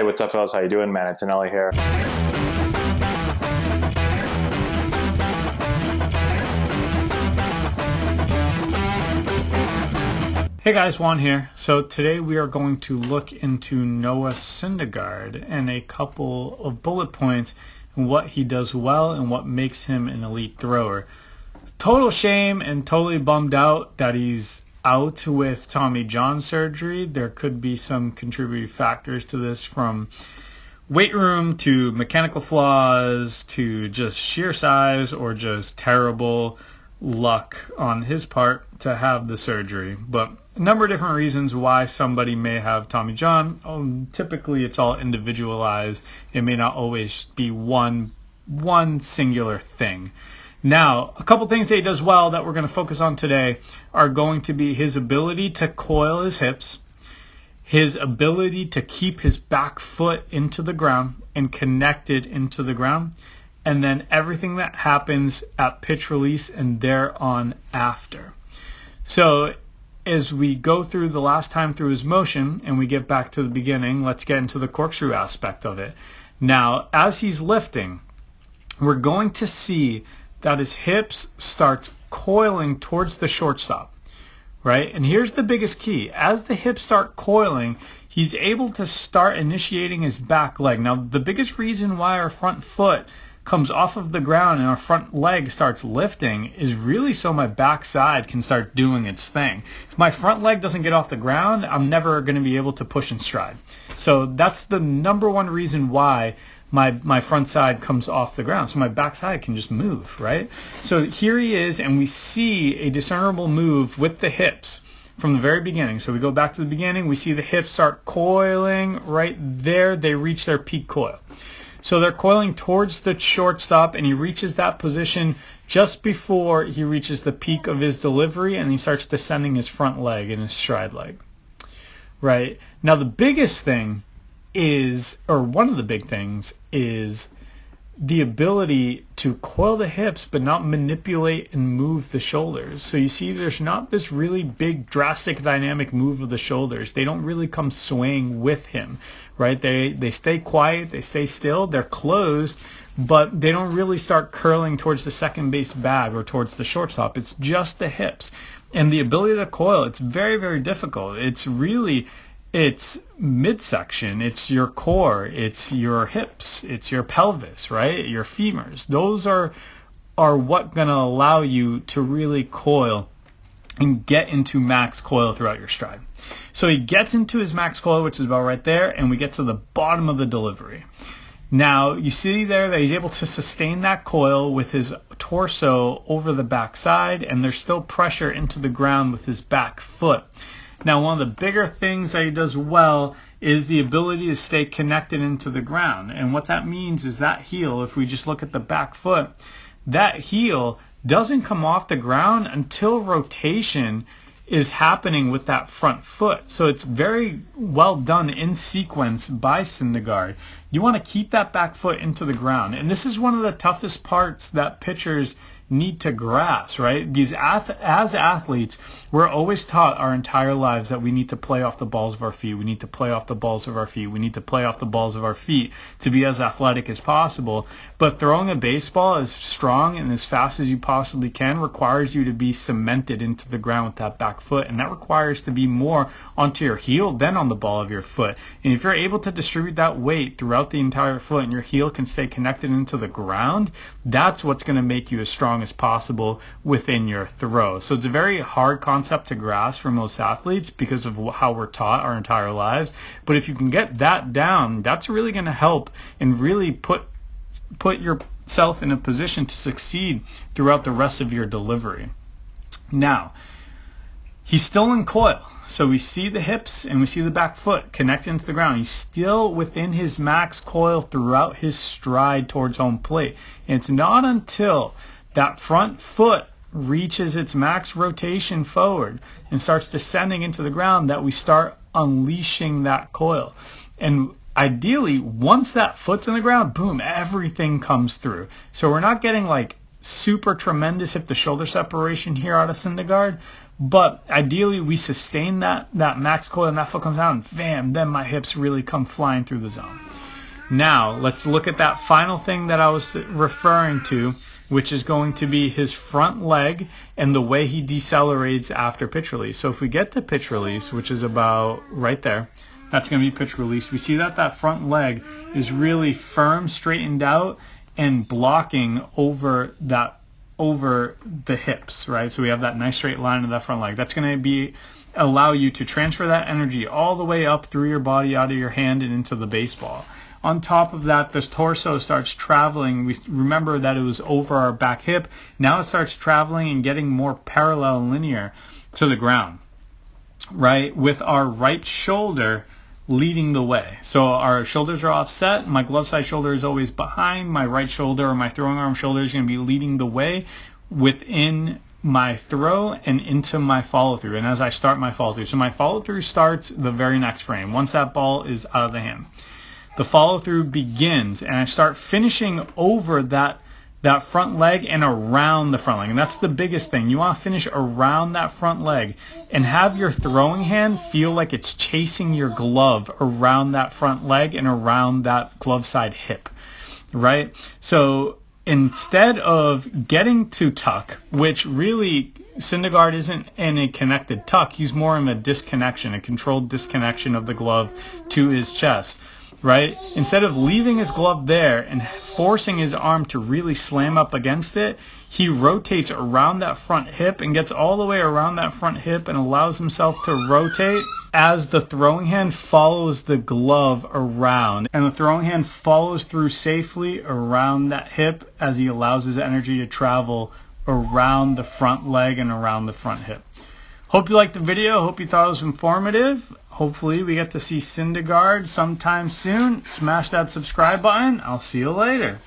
Hey, what's up, fellas? How you doing, man? Antonelli here. Hey guys, Juan here. So today we are going to look into Noah Syndergaard and a couple of bullet points and what he does well and what makes him an elite thrower. Total shame and totally bummed out that he's out with Tommy John surgery. There could be some contributing factors to this, from weight room to mechanical flaws to just sheer size or just terrible luck on his part to have the surgery. But a number of different reasons why somebody may have Tommy John. Typically it's all individualized. It may not always be one singular thing. Now, a couple things that he does well that we're going to focus on today are going to be his ability to coil his hips, his ability to keep his back foot into the ground and connected into the ground, and then everything that happens at pitch release and thereon after. So as we go through the last time through his motion and we get back to the beginning, let's get into the corkscrew aspect of it. Now, as he's lifting, we're going to see that his hips start coiling towards the shortstop, right? And here's the biggest key. As the hips start coiling, he's able to start initiating his back leg. Now, the biggest reason why our front foot comes off of the ground and our front leg starts lifting is really so my backside can start doing its thing. If my front leg doesn't get off the ground, I'm never going to be able to push and stride. So that's the number one reason why my front side comes off the ground, so my backside can just move, right? So here he is, and we see a discernible move with the hips from the very beginning. So we go back to the beginning, we see the hips start coiling right there. They reach their peak coil. So they're coiling towards the shortstop, and he reaches that position just before he reaches the peak of his delivery, and he starts descending his front leg and his stride leg, right? Now the biggest thing is, or one of the big things is, the ability to coil the hips but not manipulate and move the shoulders. So you see there's not this really big drastic dynamic move of the shoulders. They don't really come swaying with him, right? They stay quiet, they stay still, they're closed, but they don't really start curling towards the second base bag or towards the shortstop. It's just the hips. And the ability to coil, it's very, very difficult. It's midsection, it's your core, it's your hips, it's your pelvis, right? Your femurs. Those are what going to allow you to really coil and get into max coil throughout your stride. So he gets into his max coil, which is about right there, and we get to the bottom of the delivery. Now, you see there that he's able to sustain that coil with his torso over the backside, and there's still pressure into the ground with his back foot. Now, one of the bigger things that he does well is the ability to stay connected into the ground. And what that means is that heel, if we just look at the back foot, that heel doesn't come off the ground until rotation is happening with that front foot. So it's very well done in sequence by Syndergaard. You want to keep that back foot into the ground. And this is one of the toughest parts that pitchers need to grasp, right? As athletes, we're always taught our entire lives that we need to play off the balls of our feet. We need to play off the balls of our feet. We need to play off the balls of our feet to be as athletic as possible. But throwing a baseball as strong and as fast as you possibly can requires you to be cemented into the ground with that back foot. And that requires to be more onto your heel than on the ball of your foot. And if you're able to distribute that weight throughout the entire foot and your heel can stay connected into the ground, that's what's going to make you as strong as possible within your throw. So it's a very hard concept to grasp for most athletes because of how we're taught our entire lives. But if you can get that down, that's really going to help and really put yourself in a position to succeed throughout the rest of your delivery. Now, he's still in coil. So we see the hips and we see the back foot connected into the ground. He's still within his max coil throughout his stride towards home plate. And it's not until that front foot reaches its max rotation forward and starts descending into the ground that we start unleashing that coil. And ideally, once that foot's in the ground, boom, everything comes through. So we're not getting like super tremendous hip to shoulder separation here out of Syndergaard, but ideally we sustain that max coil and that foot comes out and bam, then my hips really come flying through the zone. Now let's look at that final thing that I was referring to, which is going to be his front leg and the way he decelerates after pitch release. So if we get to pitch release, which is about right there, that's going to be pitch release. We see that front leg is really firm, straightened out, and blocking over the hips, right? So we have that nice straight line of that front leg. That's going to allow you to transfer that energy all the way up through your body, out of your hand, and into the baseball. On top of that, this torso starts traveling. We remember that it was over our back hip. Now it starts traveling and getting more parallel and linear to the ground, right? With our right shoulder leading the way. So our shoulders are offset. My glove side shoulder is always behind. My right shoulder or my throwing arm shoulder is going to be leading the way within my throw and into my follow through. And as I start my follow through, so my follow through starts the very next frame once that ball is out of the hand. The follow through begins and I start finishing over that front leg and around the front leg. And that's the biggest thing. You want to finish around that front leg and have your throwing hand feel like it's chasing your glove around that front leg and around that glove side hip, right? So instead of getting to tuck, which really Syndergaard isn't in a connected tuck, he's more in a disconnection, a controlled disconnection of the glove to his chest, right? Instead of leaving his glove there and forcing his arm to really slam up against it, he rotates around that front hip and gets all the way around that front hip and allows himself to rotate as the throwing hand follows the glove around. And the throwing hand follows through safely around that hip as he allows his energy to travel around the front leg and around the front hip. Hope you liked the video. Hope you thought it was informative. Hopefully we get to see Syndergaard sometime soon. Smash that subscribe button. I'll see you later.